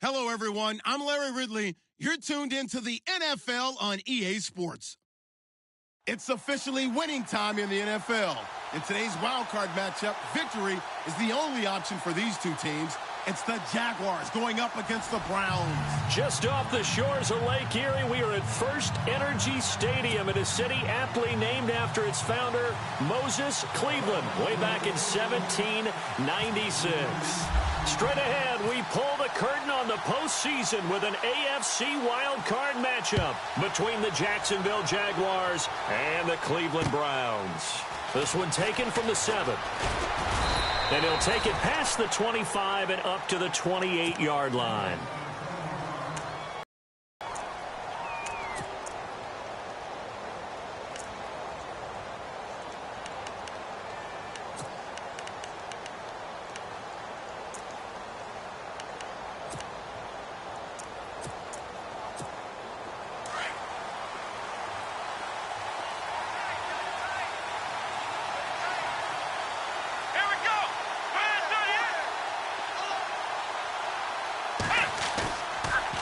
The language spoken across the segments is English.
Hello, everyone. I'm Larry Ridley. You're tuned into the NFL on EA Sports. It's officially winning time in the NFL. In today's Wildcard matchup, victory is the only option for these two teams. It's the Jaguars going up against the Browns. Just off the shores of Lake Erie, we are at First Energy Stadium in a city aptly named after its founder, Moses Cleveland, way back in 1796. Straight ahead, we pull the curtain on the postseason with an AFC wildcard matchup between the Jacksonville Jaguars and the Cleveland Browns. This one taken from the 7. And he'll take it past the 25 and up to the 28-yard line.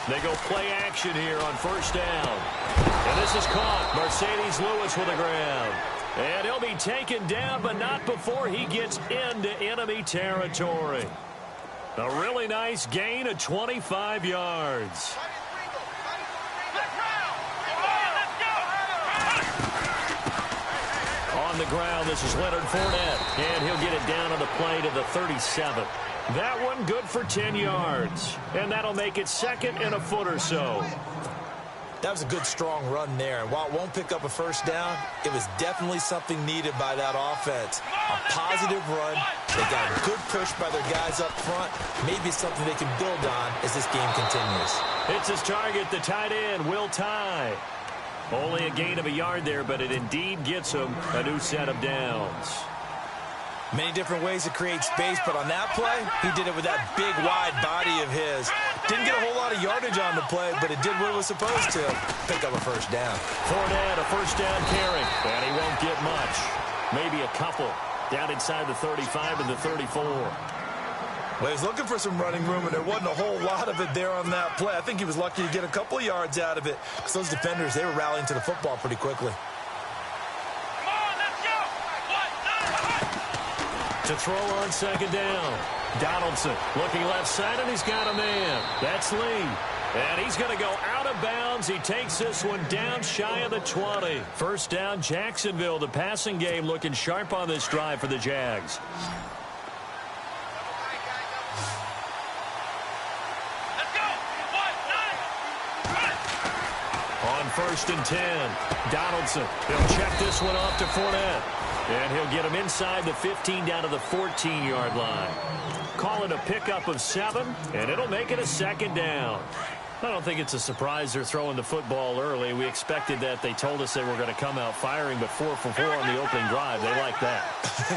They go play action here on first down. And this is caught. Mercedes Lewis with the grab. And he'll be taken down, but not before he gets into enemy territory. A really nice gain of 25 yards. On the ground, this is Leonard Fournette. And he'll get it down on the play to the 37. That one good for 10 yards. And that'll make it second and a foot or so. That was a good, strong run there. And while it won't pick up a first down, it was definitely something needed by that offense. A positive run. They got a good push by their guys up front. Maybe something they can build on as this game continues. It's his target, the tight end, Will Tye. Only a gain of a yard there, but it indeed gets him a new set of downs. Many different ways to create space, but on that play, he did it with that big, wide body of his. Didn't get a whole lot of yardage on the play, but it did what it was supposed to. Pick up a first down. Fournette, a first down carry, and he won't get much. Maybe a couple down inside the 35 and the 34. Well, he was looking for some running room, and there wasn't a whole lot of it there on that play. I think he was lucky to get a couple of yards out of it, because those defenders, they were rallying to the football pretty quickly. To throw on second down. Donaldson looking left side, and he's got a man. That's Lee. And he's going to go out of bounds. He takes this one down shy of the 20. First down, Jacksonville. The passing game looking sharp on this drive for the Jags. On first and 10, Donaldson. He'll check this one off to Fournette. And he'll get him inside the 15 down to the 14-yard line. Call it a pickup of 7, and it'll make it a second down. I don't think it's a surprise they're throwing the football early. We expected that. They told us they were going to come out firing, but 4 for 4 on the opening drive. They like that.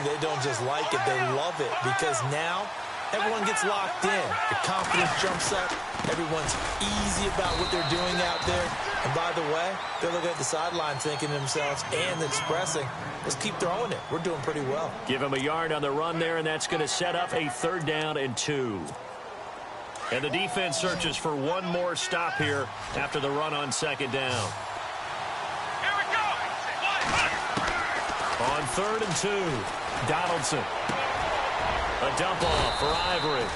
They don't just like it. They love it, because now everyone gets locked in. The confidence jumps up. Everyone's easy about what they're doing out there. And by the way, they're looking at the sideline thinking to themselves and expressing, let's keep throwing it. We're doing pretty well. Give him a yard on the run there, and that's going to set up a 3rd down and 2. And the defense searches for one more stop here after the run on second down. Here we go. On 3rd and 2, Donaldson. A dump off for Ivory.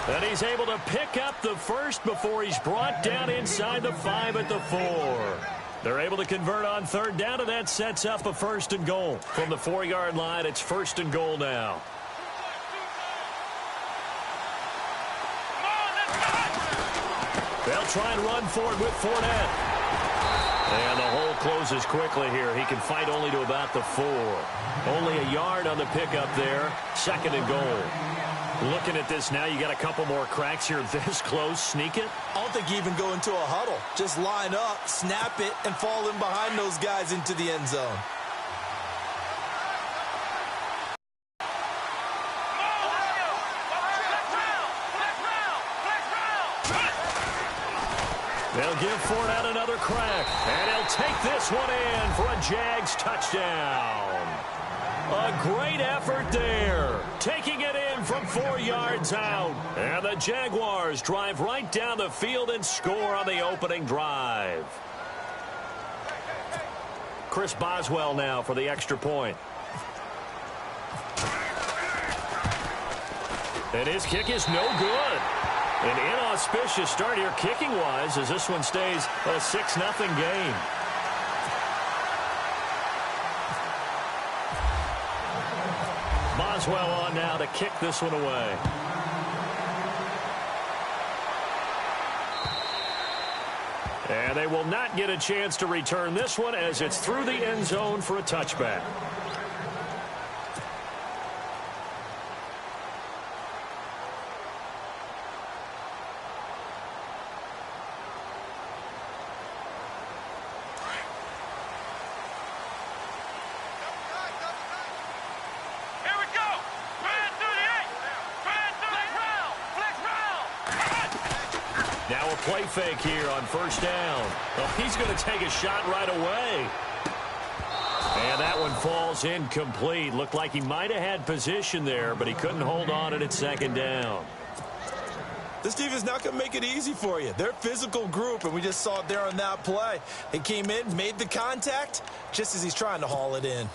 And he's able to pick up the first before he's brought down inside the 5 at the 4. They're able to convert on 3rd down, and that sets up a 1st and goal. From the 4-yard line, it's 1st and goal now. They'll try and run forward with Fournette. And the hole closes quickly here. He can fight only to about the 4. Only a yard on the pickup there. 2nd and goal. Looking at this now, you got a couple more cracks here this close. Sneak it? I don't think you even go into a huddle. Just line up, snap it, and fall in behind those guys into the end zone. They'll give Fournette another crack, and he'll take this one in for a Jags touchdown. A great effort there. Taking it in from 4 yards out. And the Jaguars drive right down the field and score on the opening drive. Chris Boswell now for the extra point. And his kick is no good. An inauspicious start here kicking-wise as this one stays a 6-0 game. Boswell on now to kick this one away. And they will not get a chance to return this one as it's through the end zone for a touchback. Now a play fake here on first down. Oh, he's going to take a shot right away. And that one falls incomplete. Looked like he might have had position there, but he couldn't hold on at second down. This team is not going to make it easy for you. They're a physical group, and we just saw it there on that play. He came in, made the contact, just as he's trying to haul it in.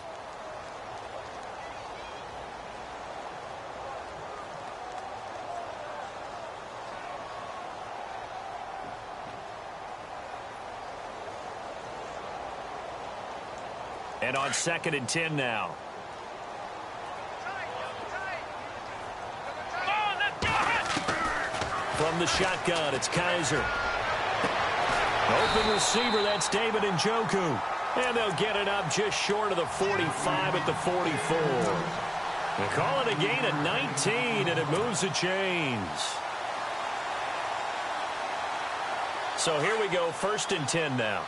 And on 2nd and 10 now. From the shotgun, it's Kaiser. Open receiver, that's David Njoku. And they'll get it up just short of the 45 at the 44. They call it a gain of 19, and it moves the chains. So here we go, 1st and 10 now.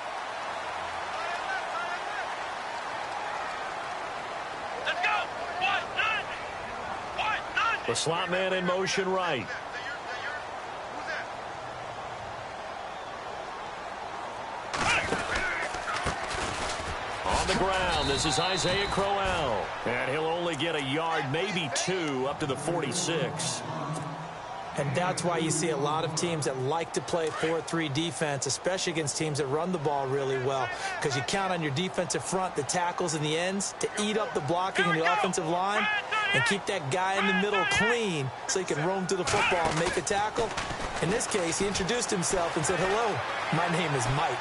The slot man in motion right. On the ground, this is Isaiah Crowell. And he'll only get a yard, maybe 2, up to the 46. And that's why you see a lot of teams that like to play 4-3 defense, especially against teams that run the ball really well, because you count on your defensive front, the tackles and the ends, to eat up the blocking in the offensive line and keep that guy in the middle clean so he can roam to the football and make a tackle. In this case, he introduced himself and said, "Hello, my name is Mike."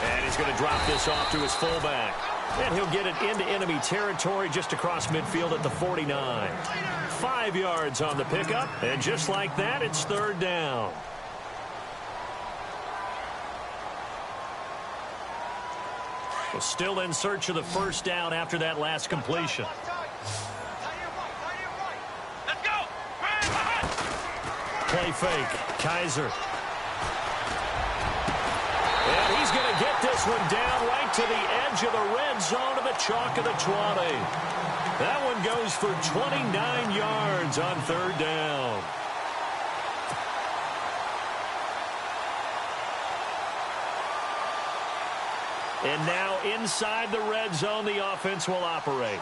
And he's going to drop this off to his fullback. And he'll get it into enemy territory just across midfield at the 49. 5 yards on the pickup, and just like that, it's 3rd down. Well, still in search of the 1st down after that last completion. Play fake, Kaiser. And he's going to get this one down right to the edge of the red zone of the chalk of the 20. That one goes for 29 yards on 3rd down. And now inside the red zone, the offense will operate.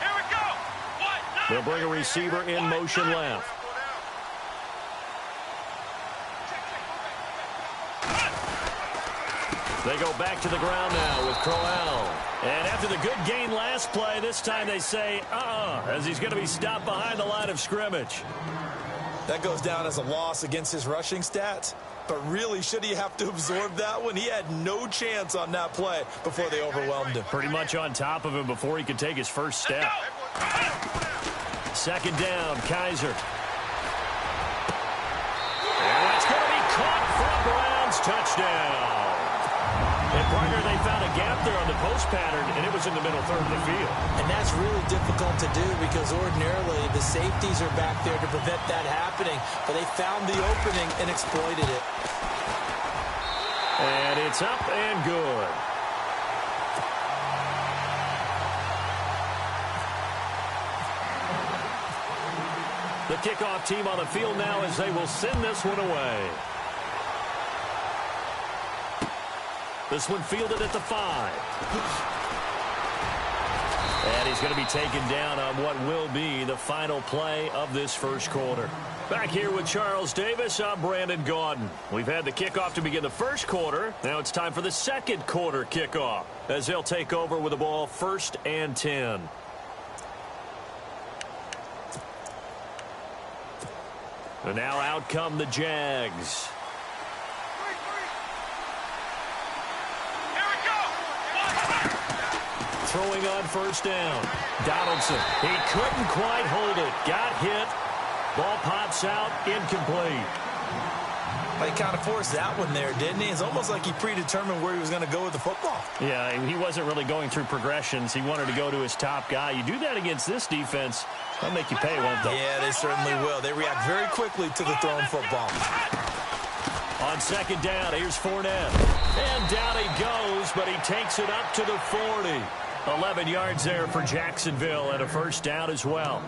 Here we go. They'll bring a receiver in motion left. They go back to the ground now with Crowell. And after the good gain last play, this time they say, as he's going to be stopped behind the line of scrimmage. That goes down as a loss against his rushing stats. But really, should he have to absorb that one? He had no chance on that play before they overwhelmed him. Pretty much on top of him before he could take his first step. 2nd down, Kaiser. And that's going to be caught for a Browns touchdown. And partner, they found a gap there on the post pattern, and it was in the middle third of the field. And that's really difficult to do because ordinarily the safeties are back there to prevent that happening. But they found the opening and exploited it. And it's up and good. The kickoff team on the field now as they will send this one away. This one fielded at the 5. And he's going to be taken down on what will be the final play of this first quarter. Back here with Charles Davis, I'm Brandon Gaudin. We've had the kickoff to begin the first quarter. Now it's time for the second quarter kickoff as they'll take over with the ball 1st and 10. And now out come the Jags. Throwing on 1st down. Donaldson. He couldn't quite hold it. Got hit. Ball pops out. Incomplete. He kind of forced that one there, didn't he? It's almost like he predetermined where he was going to go with the football. Yeah, he wasn't really going through progressions. He wanted to go to his top guy. You do that against this defense, they'll make you pay, won't they? Yeah, they certainly will. They react very quickly to the thrown football. On 2nd down, here's Fournette. And down he goes, but he takes it up to the 40. 11 yards there for Jacksonville and a 1st down as well.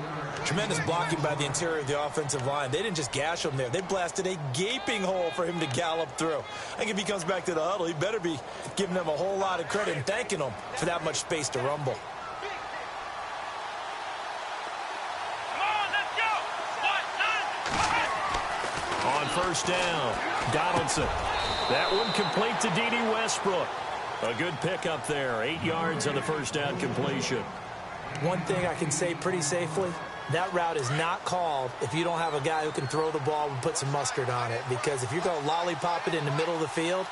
Tremendous blocking by the interior of the offensive line. They didn't just gash him there. They blasted a gaping hole for him to gallop through. I think if he comes back to the huddle, he better be giving them a whole lot of credit and thanking them for that much space to rumble. On 1st down, Donaldson. That one complete to D.D. Westbrook. A good pickup there. 8 yards on the 1st down completion. One thing I can say pretty safely, that route is not called if you don't have a guy who can throw the ball and put some mustard on it. Because if you're going to lollipop it in the middle of the field,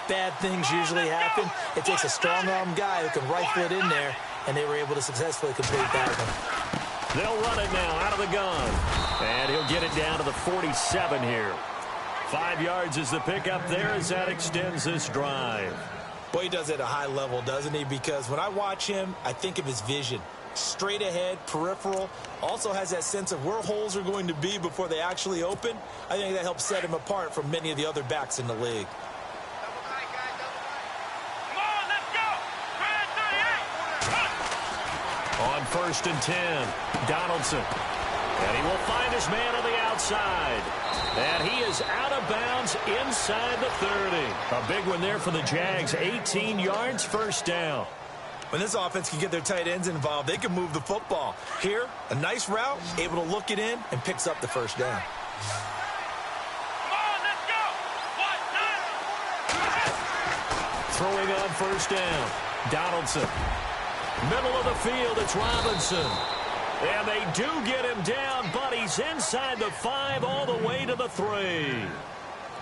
bad things usually happen. It takes a strong-arm guy who can rifle it in there, and they were able to successfully complete that one. They'll run it now out of the gun. And he'll get it down to the 47 here. 5 yards is the pickup there as that extends this drive. Boy, he does it at a high level, doesn't he? Because when I watch him, I think of his vision. Straight ahead, peripheral, also has that sense of where holes are going to be before they actually open. I think that helps set him apart from many of the other backs in the league. On 1st and 10, Donaldson. And he will find his man on the outside. And he is out of bounds inside the 30. A big one there for the Jags. 18 yards, 1st down. When this offense can get their tight ends involved, they can move the football. Here, a nice route, able to look it in, and picks up the 1st down. Throwing on 1st down, Donaldson. Middle of the field, it's Robinson. And they do get him down, but he's inside the 5 all the way to the 3.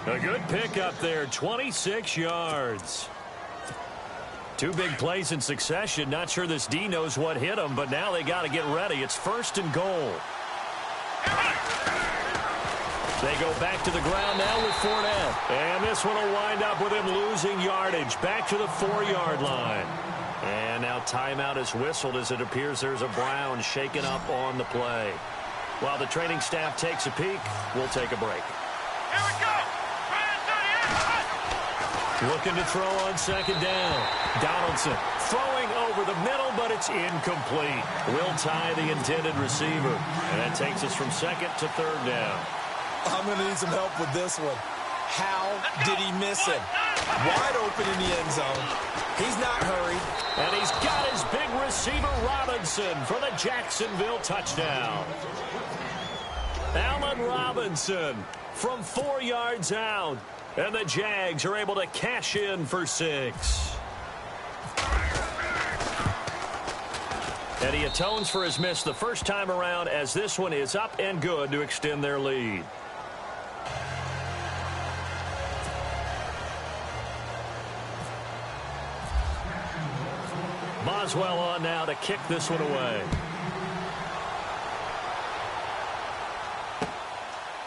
A good pickup there, 26 yards. 2 big plays in succession. Not sure this D knows what hit him, but now they got to get ready. It's 1st and goal. They go back to the ground now with Fournette. And this one will wind up with him losing yardage. Back to the 4-yard line. And now timeout is whistled as it appears there's a Brown shaken up on the play. While the training staff takes a peek, we'll take a break. Here we go. Looking to throw on 2nd down. Donaldson throwing over the middle, but it's incomplete. Will tie the intended receiver. And that takes us from 2nd to 3rd down. I'm going to need some help with this one. How did he miss him? Wide open in the end zone. He's not hurried. And he's got his big receiver, Robinson, for the Jacksonville touchdown. Allen Robinson from 4 yards out. And the Jags are able to cash in for 6. And he atones for his miss the first time around as this one is up and good to extend their lead. Boswell on now to kick this one away.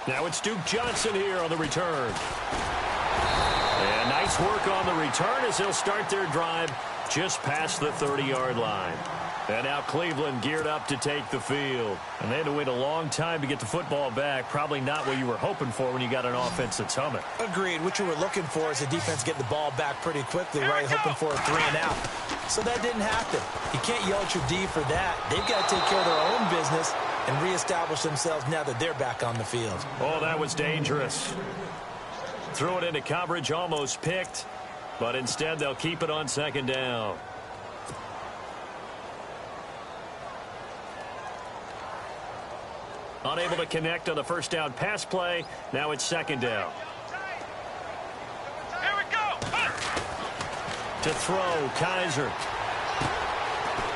Now it's Duke Johnson here on the return. And nice work on the return as they'll start their drive just past the 30-yard line. And now Cleveland geared up to take the field. And they had to wait a long time to get the football back. Probably not what you were hoping for when you got an offense that's humming. Agreed. What you were looking for is the defense getting the ball back pretty quickly, right? Hoping for a 3 and out. So that didn't happen. You can't yell at your D for that. They've got to take care of their own business and reestablish themselves now that they're back on the field. Oh, that was dangerous. Threw it into coverage, almost picked. But instead, they'll keep it on second down. Unable to connect on the first down pass play. Now it's second down. Here we go. To throw, Kaiser.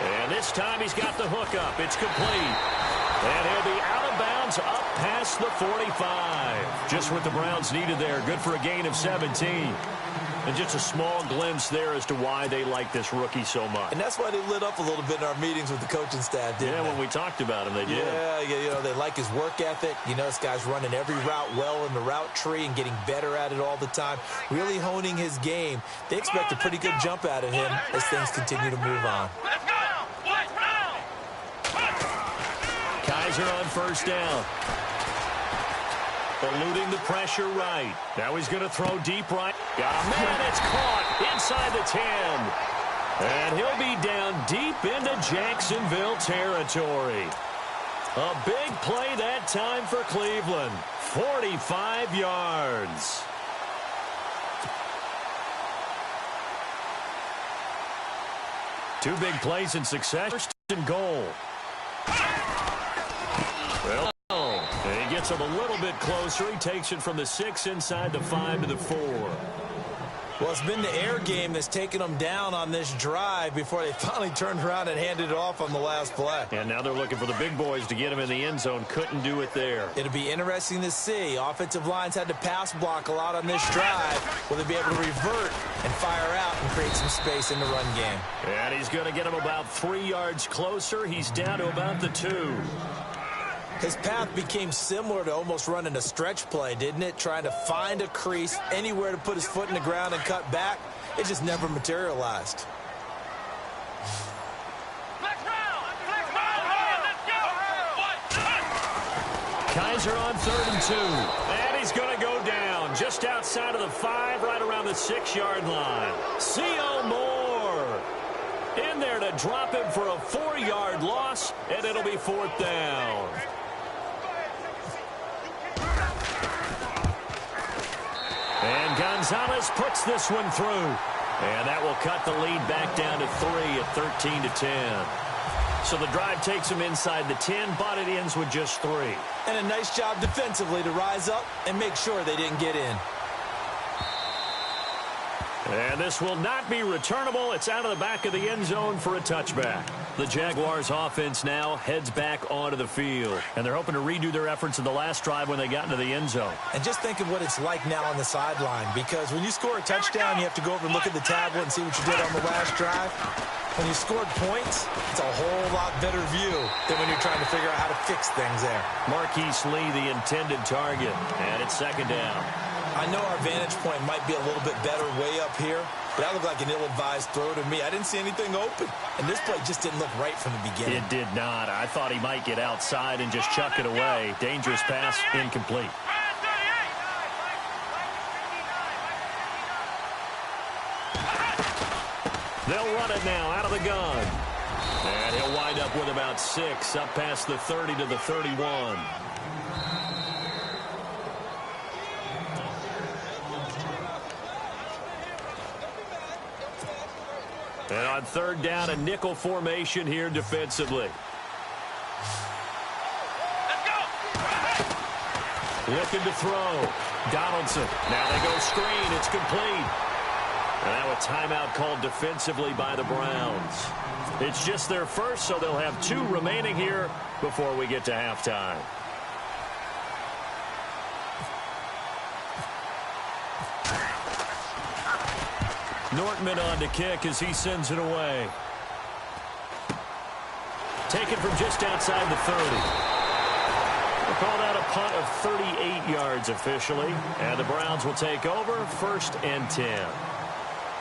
And this time he's got the hook up. It's complete. And he'll be out of bounds up past the 45. Just what the Browns needed there. Good for a gain of 17. And just a small glimpse there as to why they like this rookie so much. And that's why they lit up a little bit in our meetings with the coaching staff, didn't they? Yeah, when we talked about him, they did. Yeah, you know, they like his work ethic. You know, this guy's running every route well in the route tree and getting better at it all the time, really honing his game. They expect a pretty good jump out of him as things continue to move on. Let's go. Kaiser on first down. Eluding the pressure right. Now he's going to throw deep right. Got a man. It's caught inside the 10. And he'll be down deep into Jacksonville territory. A big play that time for Cleveland. 45 yards. Two big plays in succession. First and goal. Well, he gets him a little bit closer. He takes it from the 6 inside the 5 to the 4. Well, it's been the air game that's taken them down on this drive before they finally turned around and handed it off on the last play. And now they're looking for the big boys to get him in the end zone. Couldn't do it there. It'll be interesting to see. Offensive lines had to pass block a lot on this drive. Will they be able to revert and fire out and create some space in the run game? And he's going to get him about 3 yards closer. He's down to about the 2. His path became similar to almost running a stretch play, didn't it? Trying to find a crease, anywhere to put his foot in the ground and cut back. It just never materialized. Flex round. Let's go. Kaiser on 3rd and 2. And he's going to go down just outside of the 5, right around the 6-yard line. C.O. Moore in there to drop him for a 4-yard loss, and it'll be 4th down. And Gonzalez puts this one through. And that will cut the lead back down to 3 at 13-10. So the drive takes him inside the 10, but it ends with just 3. And a nice job defensively to rise up and make sure they didn't get in. And this will not be returnable. It's out of the back of the end zone for a touchback. The Jaguars offense now heads back onto the field. And they're hoping to redo their efforts in the last drive when they got into the end zone. And just think of what it's like now on the sideline, because when you score a touchdown, you have to go over and look at the tablet and see what you did on the last drive. When you scored points, it's a whole lot better view than when you're trying to figure out how to fix things there. Marquise Lee, the intended target. And it's second down. I know our vantage point might be a little bit better way up here, but that looked like an ill-advised throw to me. I didn't see anything open, and this play just didn't look right from the beginning. It did not. I thought he might get outside and just chuck it away. Dangerous pass, incomplete. They'll run it now out of the gun. And he'll wind up with about 6 up past the 30 to the 31. And on 3rd down, a nickel formation here defensively. Let's go. Looking to throw. Donaldson. Now they go screen. It's complete. And now a timeout called defensively by the Browns. It's just their first, so they'll have 2 remaining here before we get to halftime. Nortman on to kick as he sends it away. Taken from just outside the 30. We'll call that a punt of 38 yards officially. And the Browns will take over 1st and 10.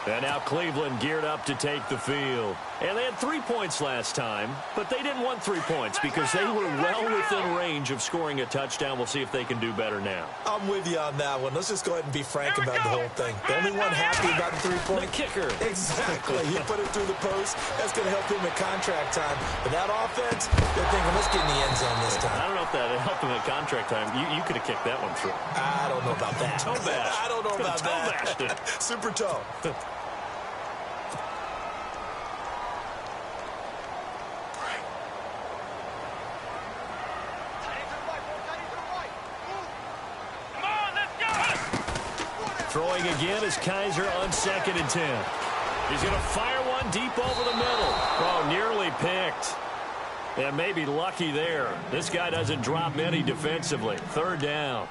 And now Cleveland geared up to take the field. And they had 3 points last time, but they didn't want 3 points because they were well within range of scoring a touchdown. We'll see if they can do better now. I'm with you on that one. Let's just go ahead and be frank about the whole thing. The only one happy about the 3-point. The kicker. Exactly. He put it through the post. That's going to help him in contract time. But that offense, they're thinking, let's get in the end zone this time. I don't know if that helped him at contract time. You could have kicked that one through. I don't know about that. Toe bash. I don't know about that. Super toe. Throwing again is Kaiser on 2nd and 10. He's going to fire one deep over the middle. Oh, nearly picked. And maybe lucky there. This guy doesn't drop many defensively. 3rd down.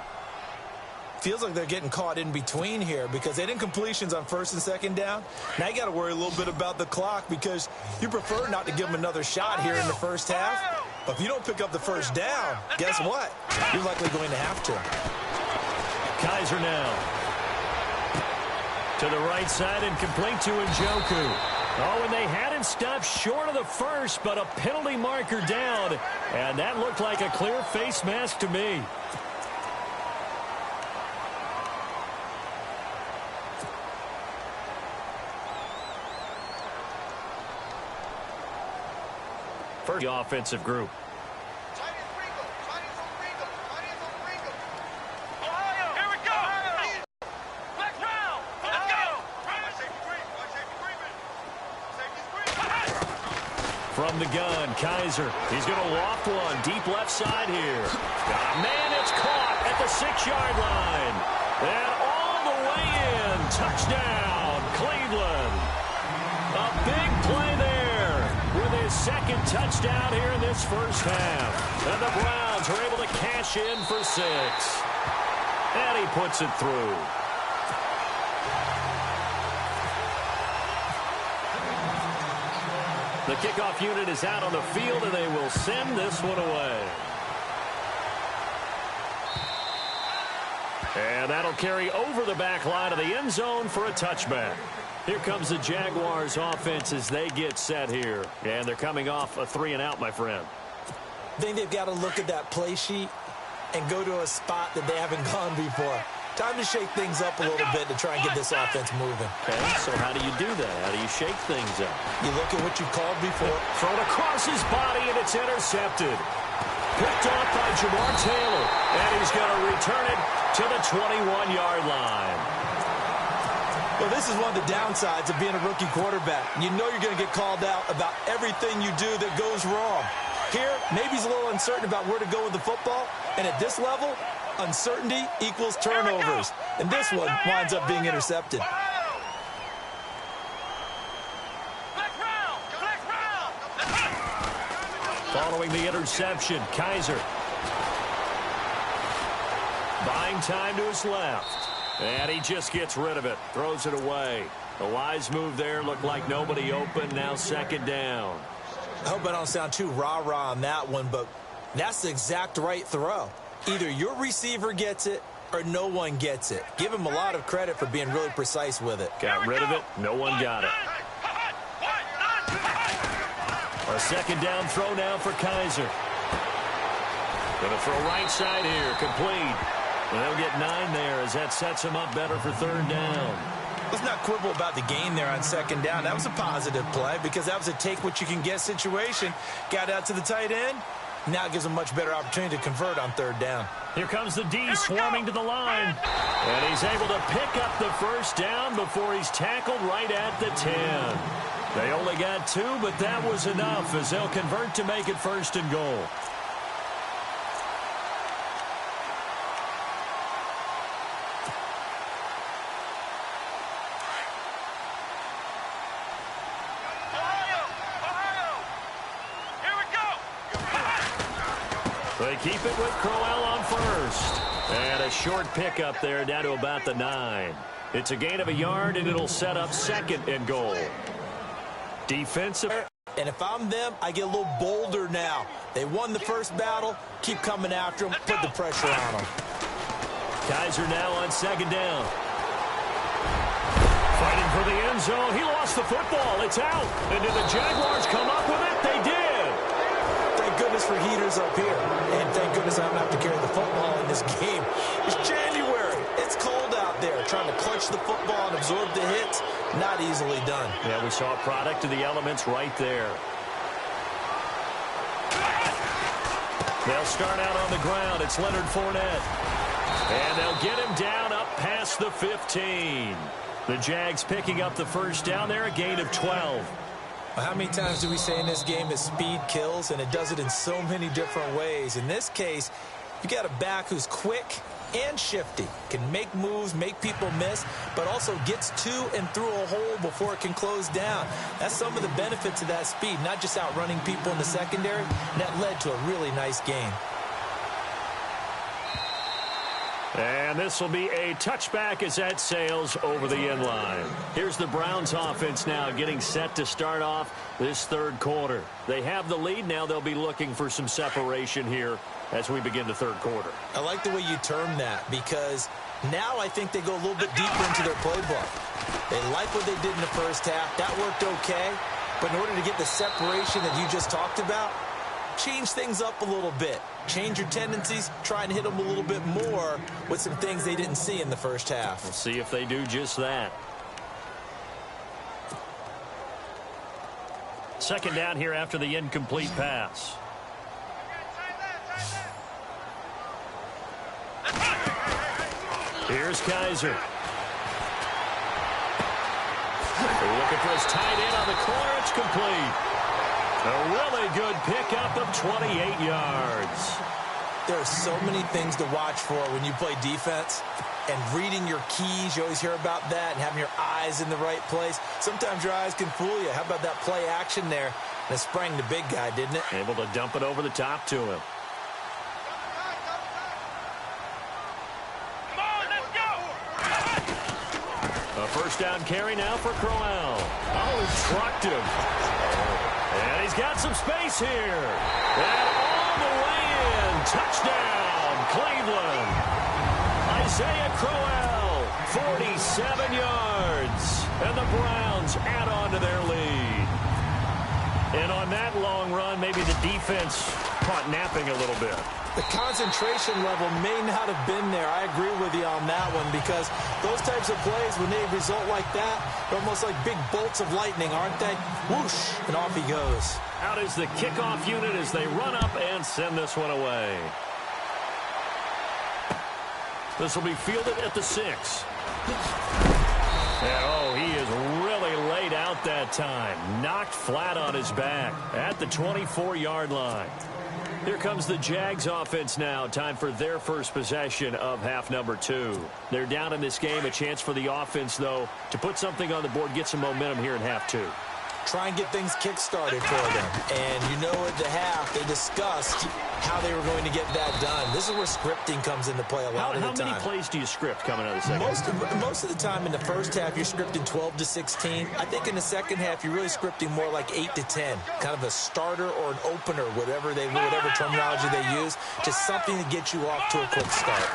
Feels like they're getting caught in between here because they didn't completions on 1st and 2nd down. Now you got to worry a little bit about the clock because you prefer not to give them another shot here in the first half. But if you don't pick up the 1st down, guess what? You're likely going to have to. Kaiser now. To the right side and complete to Njoku. Oh, and they had him stopped short of the 1st, but a penalty marker down. And that looked like a clear face mask to me. First offensive group. From the gun, Kaiser. He's going to loft one deep left side here. Man, it's caught at the 6-yard line. And all the way in. Touchdown, Cleveland. A big play there with his 2nd touchdown here in this first half. And the Browns are able to cash in for 6. And he puts it through. The kickoff unit is out on the field, and they will send this one away. And that'll carry over the back line of the end zone for a touchback. Here comes the Jaguars offense as they get set here. And they're coming off a 3-and-out, my friend. I think they've got to look at that play sheet and go to a spot that they haven't gone before. Time to shake things up a little bit to try and get this offense moving. Okay, so how do you do that? How do you shake things up? You look at what you called before. Thrown across his body, and it's intercepted. Picked off by Jamar Taylor, and he's going to return it to the 21-yard line. Well, this is one of the downsides of being a rookie quarterback. You know you're going to get called out about everything you do that goes wrong. Here, maybe he's a little uncertain about where to go with the football, and at this level, uncertainty equals turnovers. And this one winds up being intercepted. Following the interception, Kaiser. Buying time to his left. And he just gets rid of it. Throws it away. A wise move there. Looked like nobody open. Now 2nd down. I hope I don't sound too rah-rah on that one, but that's the exact right throw. Either your receiver gets it or no one gets it. Give him a lot of credit for being really precise with it. Got rid of it. No one got it. A 2nd down throw now for Kaiser. Going to throw right side here. Complete. And they'll get 9 there as that sets him up better for 3rd down. Let's not quibble about the gain there on 2nd down. That was a positive play because that was a take-what-you-can-get situation. Got out to the tight end. Now it gives him a much better opportunity to convert on 3rd down. Here comes the D swarming to the line. And he's able to pick up the 1st down before he's tackled right at the 10. They only got 2, but that was enough as they'll convert to make it 1st and goal. They keep it with Crowell on 1st. And a short pickup there down to about the 9. It's a gain of a yard, and it'll set up 2nd and goal. Defensive. And if I'm them, I get a little bolder now. They won the first battle. Keep coming after them. Put the pressure on them. Kaiser now on 2nd down. Fighting for the end zone. He lost the football. It's out. And did the Jaguars come up with it? They did. Thank goodness for heaters up here. And thank goodness I don't have to carry the football in this game. It's January. It's cold out there. Trying to clutch the football and absorb the hits, not easily done. Yeah, we saw a product of the elements right there. They'll start out on the ground. It's Leonard Fournette. And they'll get him down up past the 15. The Jags picking up the first down there, a gain of 12. Well, how many times do we say in this game that speed kills, and it does it in so many different ways? In this case, you got a back who's quick and shifty, can make moves, make people miss, but also gets to and through a hole before it can close down. That's some of the benefits of that speed, not just outrunning people in the secondary, and that led to a really nice game. And this will be a touchback as that sails over the end line. Here's the Browns offense now getting set to start off this third quarter. They have the lead. Now they'll be looking for some separation here as we begin the third quarter. I like the way you term that, because now I think they go a little bit deeper into their playbook. They like what they did in the first half. That worked okay. But in order to get the separation that you just talked about, change things up a little bit. Change your tendencies, try and hit them a little bit more with some things they didn't see in the first half. We'll see if they do just that. Second down here after the incomplete pass. Here's Kaiser. Looking for his tight end on the corner. It's complete. A really good pickup of 28 yards. There are so many things to watch for when you play defense. And reading your keys, you always hear about that, and having your eyes in the right place. Sometimes your eyes can fool you. How about that play action there? And it sprang the big guy, didn't it? Able to dump it over the top to him. Come on, let's go! A first down carry now for Crowell. Oh, trucked him. And he's got some space here. And all the way in. Touchdown, Cleveland. Isaiah Crowell, 47 yards. And the Browns add on to their lead. And on that long run, maybe the defense caught napping a little bit. The concentration level may not have been there. I agree with you on that one, because those types of plays, when they result like that, they're almost like big bolts of lightning, aren't they? Whoosh, and off he goes. Out is the kickoff unit as they run up and send this one away. This will be fielded at the 6. And, oh, he is really laid out that time. Knocked flat on his back at the 24-yard line. Here comes the Jags offense now. Time for their first possession of half number 2. They're down in this game. A chance for the offense, though, to put something on the board, get some momentum here in half 2. Try and get things kick-started for them. And you know at the half, they discussed how they were going to get that done. This is where scripting comes into play a lot of the time. How many plays do you script coming out of the second? Most of the time in the first half, you're scripting 12 to 16. I think in the second half, you're really scripting more like 8 to 10. Kind of a starter or an opener, whatever terminology they use. Just something to get you off to a quick start.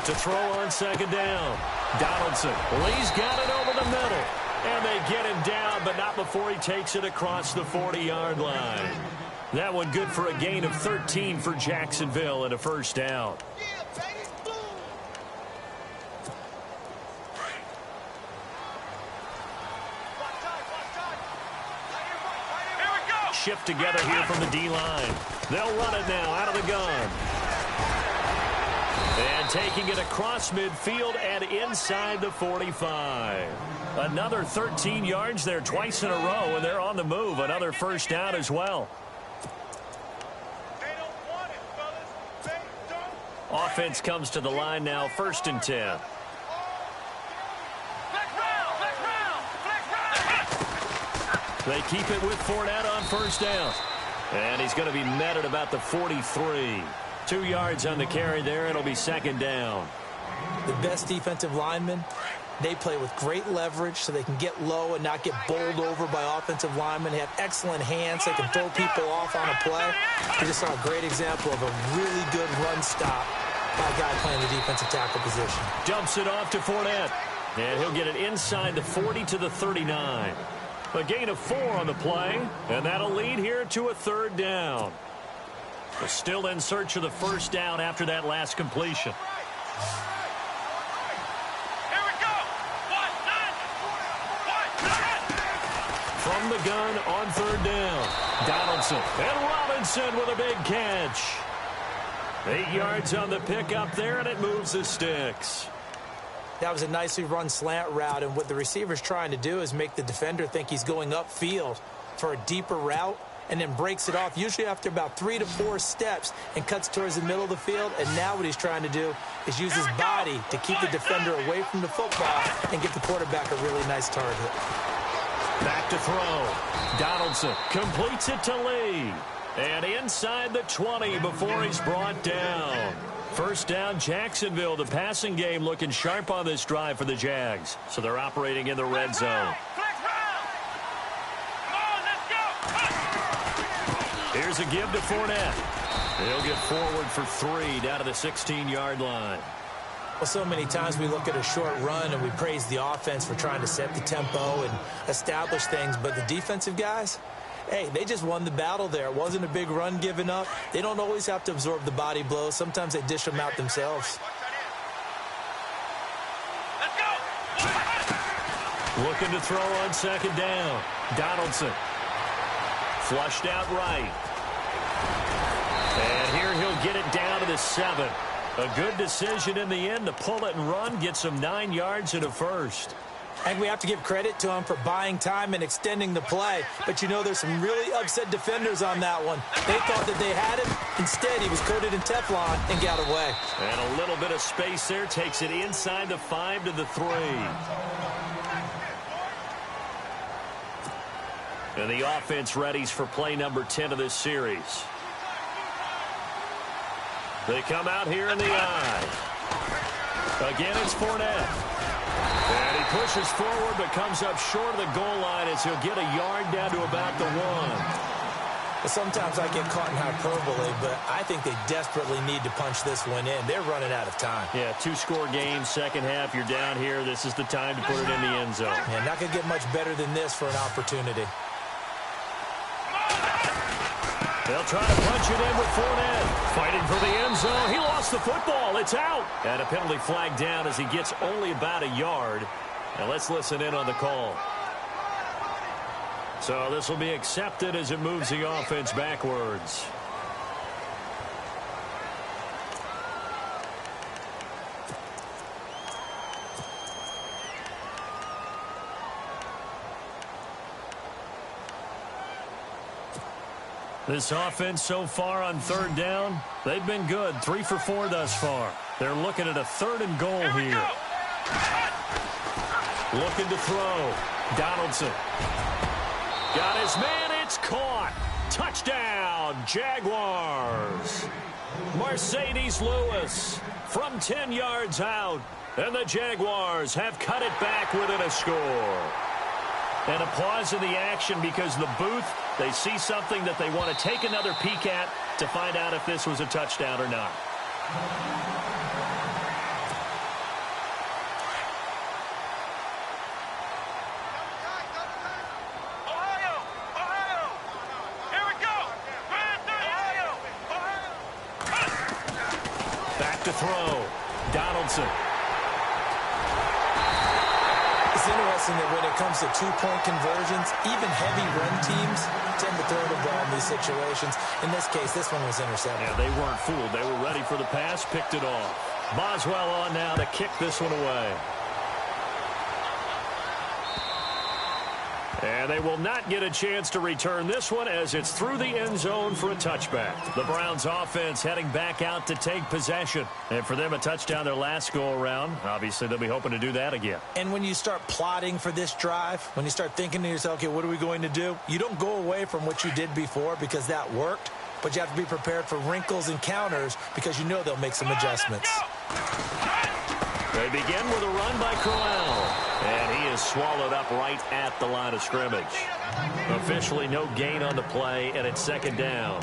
To throw on second down. Donaldson. Lee's got it over the middle. And they get him down, but not before he takes it across the 40-yard line. That one good for a gain of 13 for Jacksonville and a first down. Shift together here from the D-line. They'll run it now out of the gun. And taking it across midfield and inside the 45. Another 13 yards there twice in a row, and they're on the move. Another first down as well. Offense comes to the line now, 1st and 10. They keep it with Fournette on first down. And he's going to be met at about the 43. 2 yards on the carry there. It'll be second down. The best defensive linemen, they play with great leverage so they can get low and not get bowled over by offensive linemen. They have excellent hands. They can throw people off on a play. We just saw a great example of a really good run stop by a guy playing the defensive tackle position. Dumps it off to Fournette. And he'll get it inside the 40 to the 39. A gain of 4 on the play, and that'll lead here to a 3rd down. They're still in search of the 1st down after that last completion. Here we go. From the gun on 3rd down. Donaldson and Robinson with a big catch. 8 yards on the pickup there, and it moves the sticks. That was a nicely run slant route, and what the receiver's trying to do is make the defender think he's going upfield for a deeper route, and then breaks it off, usually after about 3 to 4 steps, and cuts towards the middle of the field. And now what he's trying to do is use his body to keep the defender away from the football and get the quarterback a really nice target. Back to throw. Donaldson completes it to Lee. And inside the 20 before he's brought down. 1st down, Jacksonville. The passing game looking sharp on this drive for the Jags. So they're operating in the red zone. Here's a give to Fournette. He'll get forward for 3 down to the 16-yard line. Well, so many times we look at a short run and we praise the offense for trying to set the tempo and establish things. But the defensive guys, hey, they just won the battle there. It wasn't a big run given up. They don't always have to absorb the body blows. Sometimes they dish them out themselves. Let's go. Looking to throw on 2nd down. Donaldson. Flushed out right. And here he'll get it down to the 7. A good decision in the end to pull it and run. Gets him 9 yards and a 1st. And we have to give credit to him for buying time and extending the play. But, you know, there's some really upset defenders on that one. They thought that they had him. Instead, he was coated in Teflon and got away. And a little bit of space there. Takes it inside the 5 to the 3. And the offense readies for play number 10 of this series. They come out here in the eye. Again, it's Fournette. And he pushes forward but comes up short of the goal line as he'll get a yard down to about the 1. Well, sometimes I get caught in hyperbole, but I think they desperately need to punch this one in. They're running out of time. Yeah, 2-score game, 2nd half. You're down here. This is the time to put it in the end zone. Yeah, not going to get much better than this for an opportunity. They'll try to punch it in with Fournette. Fighting for the end zone. He lost the football. It's out. And a penalty flag down as he gets only about a yard. Now let's listen in on the call. So this will be accepted as it moves the offense backwards. This offense so far on 3rd down, they've been good. 3 for 4 thus far. They're looking at a 3rd and goal here. Looking to throw. Donaldson. Got his man. It's caught. Touchdown, Jaguars. Mercedes Lewis from 10 yards out. And the Jaguars have cut it back within a score. And a pause in the action because the booth, they see something that they want to take another peek at to find out if this was a touchdown or not. Ohio! Here we go! Ohio! Back to throw. Donaldson. It's interesting that when it comes to 2-point conversions, even heavy run teams tend to throw the ball in these situations. In this case, this one was intercepted. Yeah, they weren't fooled. They were ready for the pass, picked it off. Boswell on now to kick this one away. And they will not get a chance to return this one as it's through the end zone for a touchback. The Browns offense heading back out to take possession. And for them, a touchdown their last go-around. Obviously, they'll be hoping to do that again. And when you start plotting for this drive, when you start thinking to yourself, okay, what are we going to do? You don't go away from what you did before because that worked. But you have to be prepared for wrinkles and counters because you know they'll make some adjustments. They begin with a run by Crowell. And he is swallowed up right at the line of scrimmage. Officially no gain on the play, and it's 2nd down.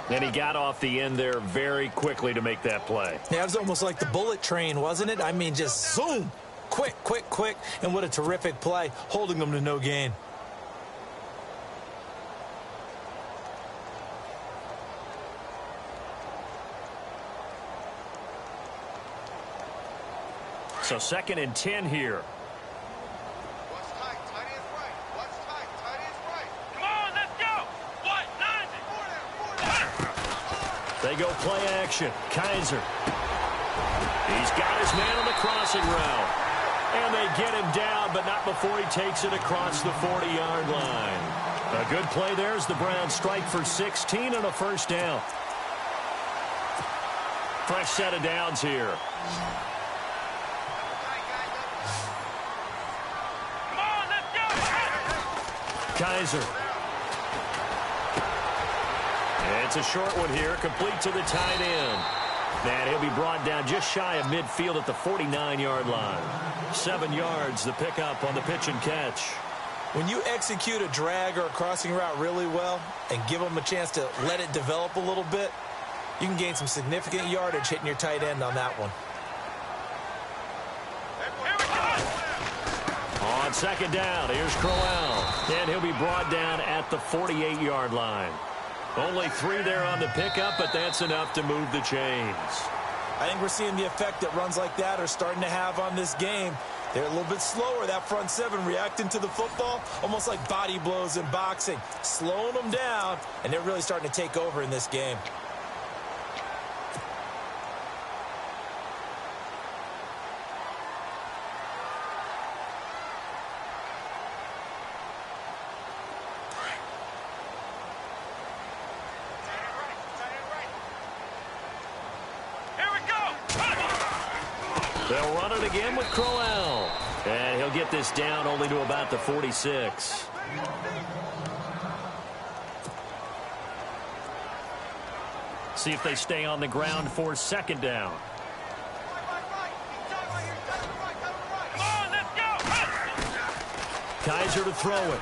And he got off the end there very quickly to make that play. Yeah, it was almost like the bullet train, wasn't it? I mean, just zoom. Quick, quick, quick, and what a terrific play, holding them to no gain. So 2nd and 10 here. What's tight? Tight is right. What's tight? Tight is right. Come on, let's go. What? 90. They go play action. Kaiser. He's got his man on the crossing route. And they get him down, but not before he takes it across the 40-yard line. A good play there as the Browns strike for 16 and a first down. Fresh set of downs here. Kaiser. It's a short one here, complete to the tight end. And he'll be brought down just shy of midfield at the 49-yard line. 7 yards, the pickup on the pitch and catch. When you execute a drag or a crossing route really well and give them a chance to let it develop a little bit, you can gain some significant yardage hitting your tight end on that one. On 2nd down, here's Crowell. And he'll be brought down at the 48-yard line. Only 3 there on the pickup, but that's enough to move the chains. I think we're seeing the effect that runs like that are starting to have on this game. They're a little bit slower, that front 7, reacting to the football, almost like body blows in boxing, slowing them down, and they're really starting to take over in this game. They'll run it again with Crowell. And he'll get this down only to about the 46. See if they stay on the ground for 2nd down. Kaiser to throw it.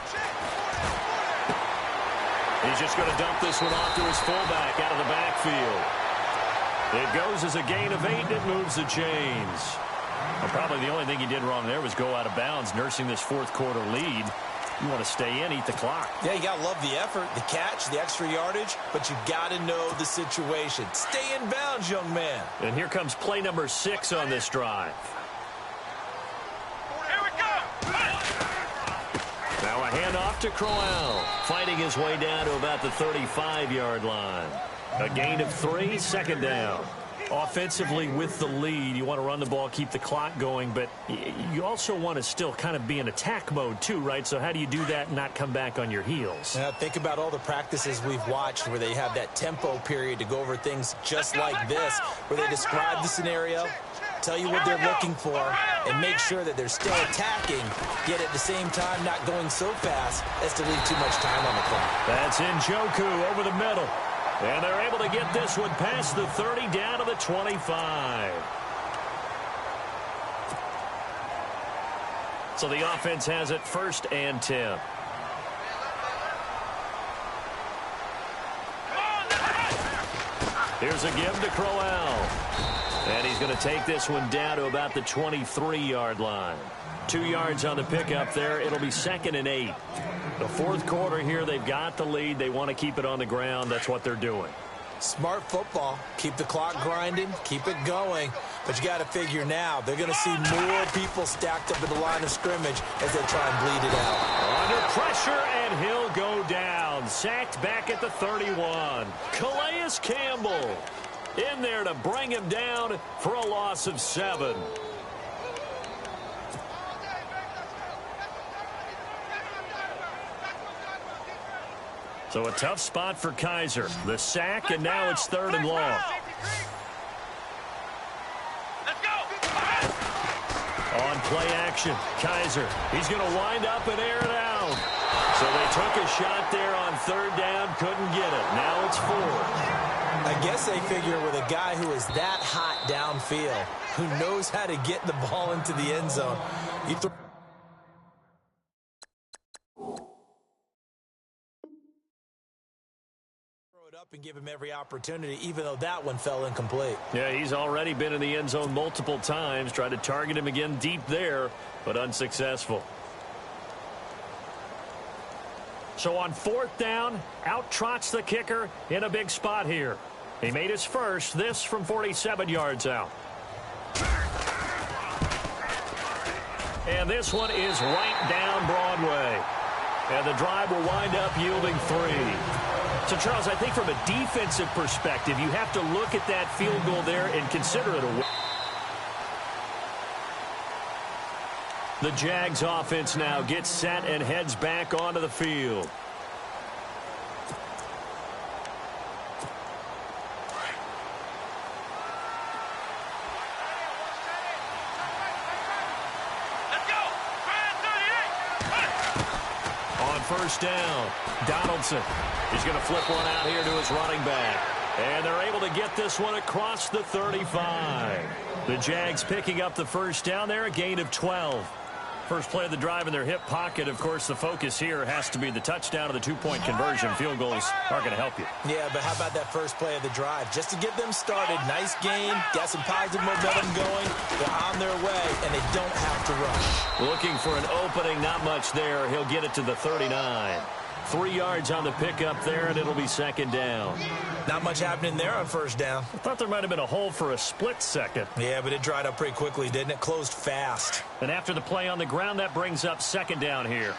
He's just going to dump this one off to his fullback out of the backfield. It goes as a gain of 8, and it moves the chains. Well, probably the only thing he did wrong there was go out of bounds, nursing this 4th quarter lead. You want to stay in, eat the clock. Yeah, you got to love the effort, the catch, the extra yardage, but you got to know the situation. Stay in bounds, young man. And here comes play number 6 on this drive. Here we go. Now a handoff to Crowell, fighting his way down to about the 35-yard line. A gain of 3, 2nd down. Offensively with the lead, you want to run the ball, keep the clock going, but you also want to still kind of be in attack mode too, right? So how do you do that and not come back on your heels? Think about all the practices we've watched where they have that tempo period to go over things just like this, where they describe the scenario, tell you what they're looking for, and make sure that they're still attacking, yet at the same time not going so fast as to leave too much time on the clock. That's Njoku over the middle. And they're able to get this one past the 30 down to the 25. So the offense has it 1st and 10. Here's a give to Crowell. And he's going to take this one down to about the 23-yard line. 2 yards on the pickup there. It'll be 2nd and 8. The 4th quarter here, they've got the lead. They want to keep it on the ground. That's what they're doing. Smart football. Keep the clock grinding. Keep it going. But you got to figure now, they're going to see more people stacked up at the line of scrimmage as they try and bleed it out. Under pressure, and he'll go down. Sacked back at the 31. Calais Campbell in there to bring him down for a loss of 7. So a tough spot for Kaiser. The sack, and now it's 3rd and long. Let's go. On play action, Kaiser. He's going to wind up and air it out. So they took a shot there on 3rd down, couldn't get it. Now it's 4th. I guess they figure with a guy who is that hot downfield, who knows how to get the ball into the end zone, you throw it up up and give him every opportunity, even though that one fell incomplete. Yeah, he's already been in the end zone multiple times. Tried to target him again deep there, but unsuccessful. So on 4th down, out trots the kicker in a big spot here. He made his first, this from 47 yards out. And this one is right down Broadway. And the drive will wind up yielding 3. So, Charles, I think from a defensive perspective, you have to look at that field goal there and consider it a win. The Jags offense now gets set and heads back onto the field. First down, Donaldson. He's going to flip one out here to his running back. And they're able to get this one across the 35. The Jags picking up the first down there, a gain of 12. First play of the drive in their hip pocket. Of course, the focus here has to be the touchdown or the two-point conversion. Field goals aren't going to help you. Yeah, but how about that first play of the drive? Just to get them started, nice gain, got some positive momentum going. They're on their way, and they don't have to rush. Looking for an opening, not much there. He'll get it to the 39. 3 yards on the pickup there, and it'll be second down. Not much happening there on first down. I thought there might have been a hole for a split second. Yeah, but it dried up pretty quickly, didn't it? Closed fast. And after the play on the ground, that brings up second down here.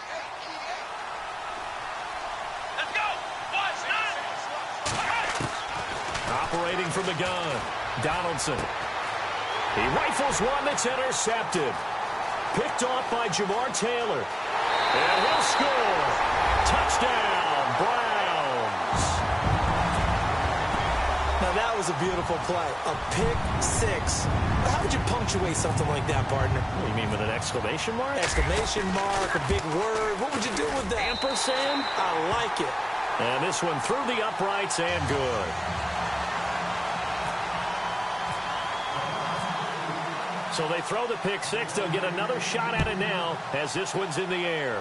Let's go. Operating from the gun, Donaldson. He rifles one that's intercepted. Picked off by Jamar Taylor. And he'll score. Touchdown, Browns. Now, that was a beautiful play. A pick six. How would you punctuate something like that, partner? What do you mean, with an exclamation mark? Exclamation mark, a big word. What would you do with that? Ampersand? I like it. And this one through the uprights and good. So they throw the pick six. They'll get another shot at it now as this one's in the air.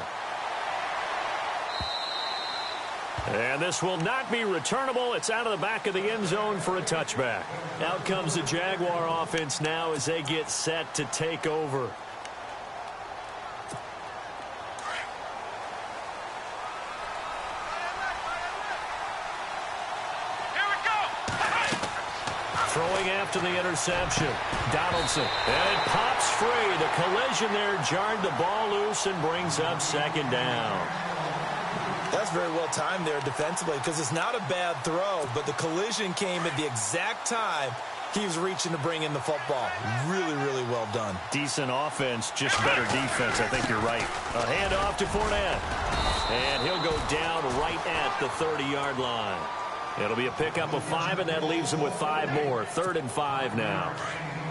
And this will not be returnable. It's out of the back of the end zone for a touchback. Out comes the Jaguar offense now as they get set to take over. Throwing after the interception. Donaldson. And it pops free. The collision there jarred the ball loose and brings up second down. That's very well timed there defensively because it's not a bad throw, but the collision came at the exact time he was reaching to bring in the football. Really, really well done. Decent offense, just better defense. I think you're right. A handoff to Fournette. And he'll go down right at the 30-yard line. It'll be a pickup of 5, and that leaves him with 5 more. 3rd and 5 now.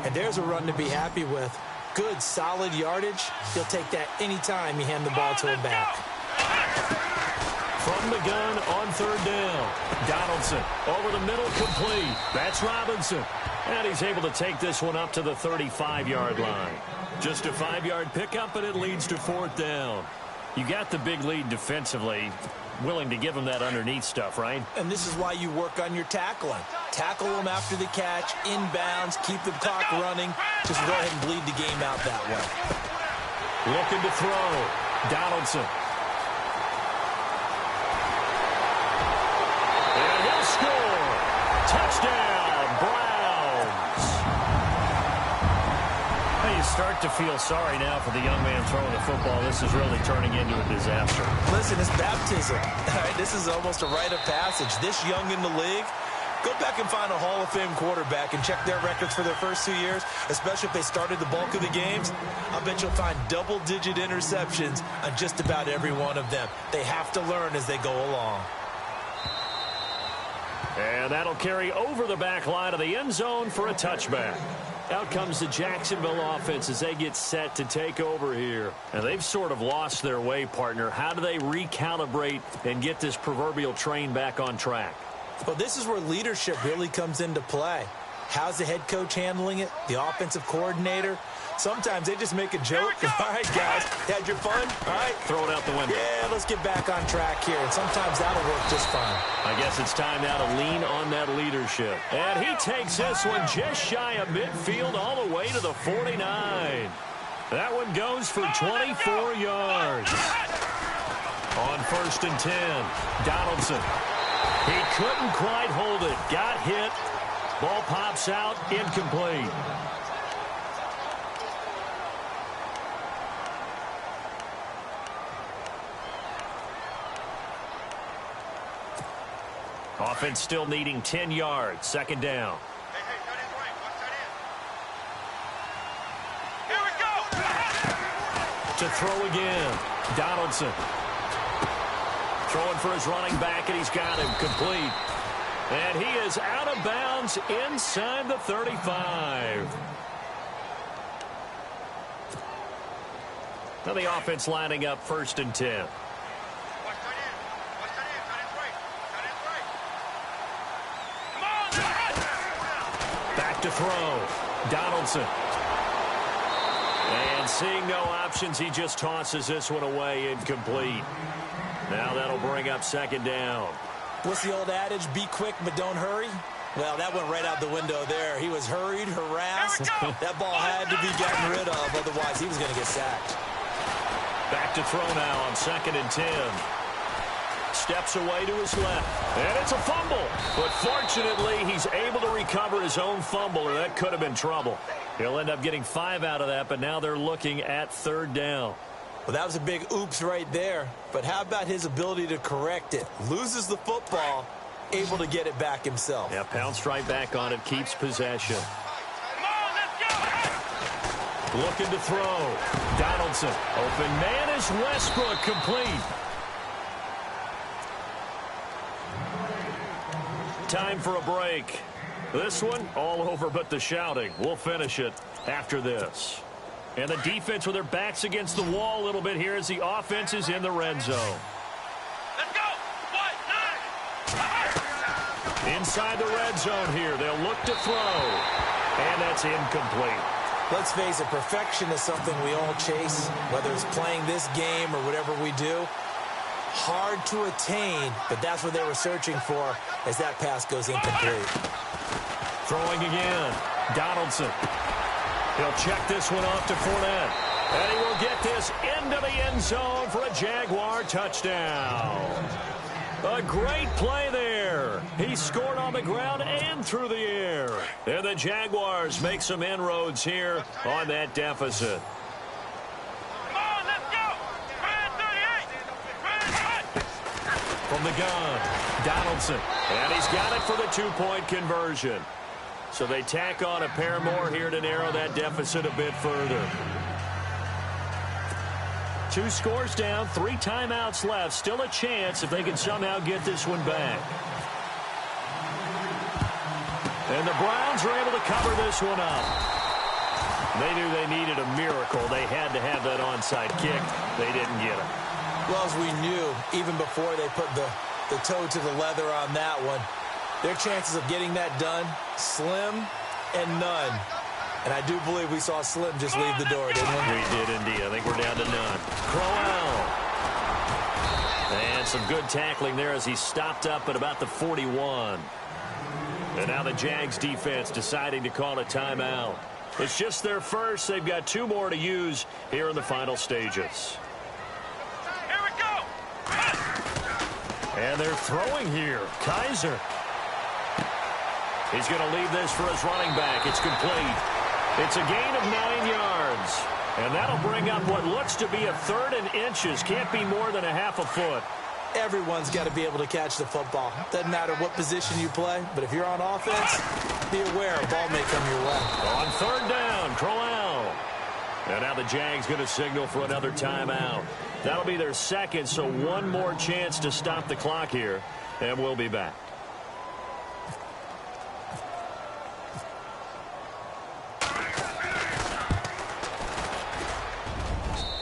And there's a run to be happy with. Good, solid yardage. He'll take that anytime you hand the ball to him back. From the gun on 3rd down. Donaldson over the middle, complete. That's Robinson. And he's able to take this one up to the 35-yard line. Just a 5-yard pickup, and it leads to 4th down. You got the big lead defensively. Willing to give them that underneath stuff, right? And this is why you work on your tackling. Tackle them after the catch, inbounds, keep the clock running. Just go ahead and bleed the game out that way. Looking to throw. Donaldson. And he'll score. Touchdown, Browns. You start to feel sorry now for the young man throwing the football. This is really turning into a disaster. Listen, it's baptism. All right, this is almost a rite of passage. This young in the league, go back and find a Hall of Fame quarterback and check their records for their first 2 years, especially if they started the bulk of the games. I bet you'll find double-digit interceptions on just about every one of them. They have to learn as they go along. And that'll carry over the back line of the end zone for a touchback. Out comes the Jacksonville offense as they get set to take over here. And they've sort of lost their way, partner. How do they recalibrate and get this proverbial train back on track? Well, this is where leadership really comes into play. How's the head coach handling it? The offensive coordinator? Sometimes they just make a joke. All right, guys, had your fun? All right. Throw it out the window. Yeah, let's get back on track here. And sometimes that'll work just fine. I guess it's time now to lean on that leadership. And he takes this one just shy of midfield all the way to the 49. That one goes for 24 yards. On 1st and 10, Donaldson. He couldn't quite hold it. Got hit. Ball pops out, incomplete. Offense still needing 10 yards. 2nd down. Hey, tight end right. Watch that in. Here we go. To throw again. Donaldson. Throwing for his running back, and he's got him complete. And he is out of bounds inside the 35. Now the offense lining up 1st and 10. Watch tight end. Watch tight end. Tight end's right. Tight end's right. Come on. Back to throw. Donaldson. And seeing no options, he just tosses this one away, incomplete. Now that'll bring up 2nd down. What's the old adage? Be quick, but don't hurry. Well, that went right out the window there. He was hurried, harassed. That ball had to be gotten rid of. Otherwise, he was going to get sacked. Back to throw now on 2nd and 10. Steps away to his left. And it's a fumble. But fortunately, he's able to recover his own fumble, or that could have been trouble. He'll end up getting 5 out of that, but now they're looking at 3rd down. Well, that was a big oops right there. But how about his ability to correct it? Loses the football, able to get it back himself. Yeah, pounced right back on it, keeps possession. Come on, let's go. Looking to throw. Donaldson. Open man is Westbrook, complete. Time for a break. This one, all over but the shouting. We'll finish it after this. And the defense with their backs against the wall a little bit here as the offense is in the red zone. Let's go. 1, 9. Inside the red zone here. They'll look to throw. And that's incomplete. Let's face it, perfection is something we all chase, whether it's playing this game or whatever we do. Hard to attain, but that's what they were searching for as that pass goes incomplete. Throwing again. Donaldson. He'll check this one off to Fournette. And he will get this into the end zone for a Jaguar touchdown. A great play there. He scored on the ground and through the air. And the Jaguars make some inroads here on that deficit. Come on, let's go. Red 38. Red 5. From the gun, Donaldson. And he's got it for the 2-point conversion. So they tack on a pair more here to narrow that deficit a bit further. 2 scores down, 3 timeouts left. Still a chance if they can somehow get this one back. And the Browns are able to cover this one up. They knew they needed a miracle. They had to have that onside kick. They didn't get it. Well, as we knew, even before they put the toe to the leather on that one, their chances of getting that done, slim and none. And I do believe we saw Slim just leave the door, didn't we? We did indeed. I think we're down to none. Crowell. And some good tackling there as he stopped up at about the 41. And now the Jags defense deciding to call a timeout. It's just their first. They've got 2 more to use here in the final stages. Here we go. And they're throwing here. Kaiser. He's going to leave this for his running back. It's complete. It's a gain of 9 yards. And that'll bring up what looks to be a 3rd and inches. Can't be more than a half a foot. Everyone's got to be able to catch the football. Doesn't matter what position you play, but if you're on offense, be aware a ball may come your way. On 3rd down, Crowell. And now the Jags going to signal for another timeout. That'll be their 2nd, so 1 more chance to stop the clock here. And we'll be back.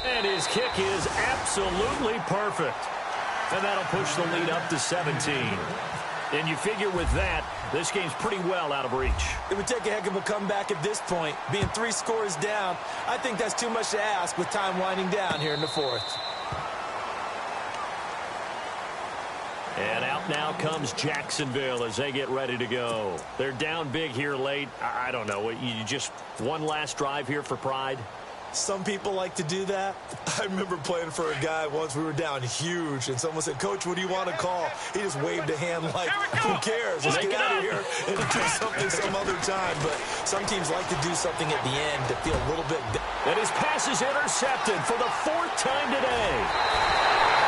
And his kick is absolutely perfect. And that'll push the lead up to 17. And you figure with that, this game's pretty well out of reach. It would take a heck of a comeback at this point. Being 3 scores down, I think that's too much to ask with time winding down here in the 4th. And out now comes Jacksonville as they get ready to go. They're down big here late. I don't know. You just one last drive here for pride? Some people like to do that. I remember playing for a guy once. We were down huge, and someone said, "Coach, what do you want to call?" He just waved a hand like, "Who cares? Let's get out of here and do something some other time." But some teams like to do something at the end to feel a little bit better. And his pass is intercepted for the 4th time today.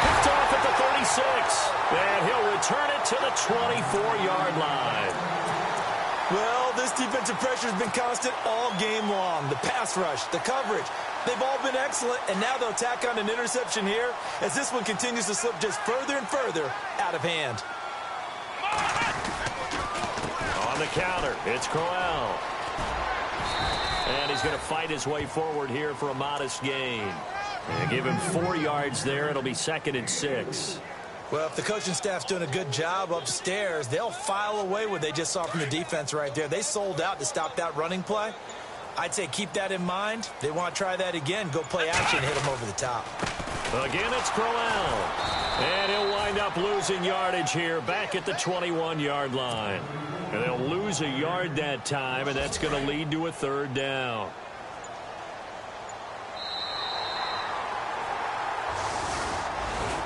Picked off at the 36. And he'll return it to the 24-yard line. Well, this defensive pressure has been constant all game long. The pass rush, the coverage, they've all been excellent, and now they'll tack on an interception here as this one continues to slip just further and further out of hand. On the counter, it's Crowell. And he's going to fight his way forward here for a modest gain. And give him 4 yards there. It'll be 2nd and 6. Well, if the coaching staff's doing a good job upstairs, they'll file away what they just saw from the defense right there. They sold out to stop that running play. I'd say keep that in mind. They want to try that again. Go play action, hit them over the top. Again, it's Crowell. And he'll wind up losing yardage here back at the 21-yard line. And they'll lose a yard that time, and that's going to lead to a 3rd down.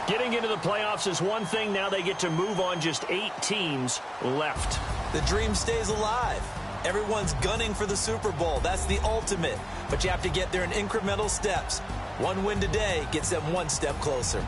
Getting into the playoffs is one thing. Now they get to move on. Just 8 teams left. The dream stays alive. Everyone's gunning for the Super Bowl. That's the ultimate. But you have to get there in incremental steps. One win today gets them 1 step closer.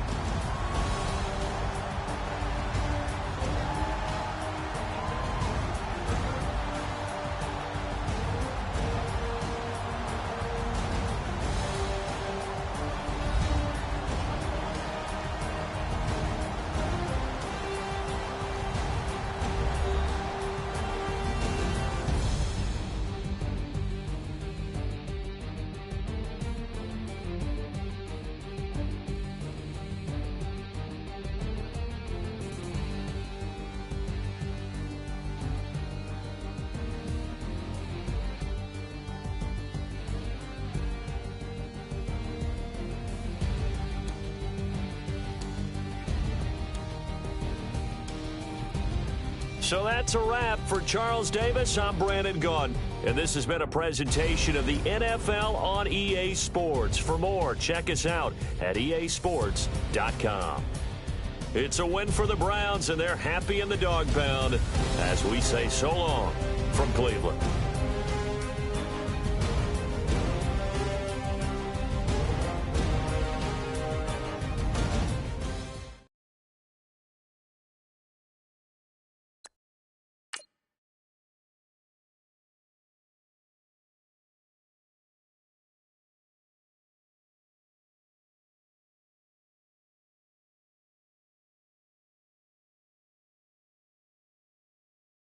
So that's a wrap for Charles Davis. I'm Brandon Gaudin, and this has been a presentation of the NFL on EA Sports. For more, check us out at easports.com. It's a win for the Browns, and they're happy in the dog pound as we say so long from Cleveland.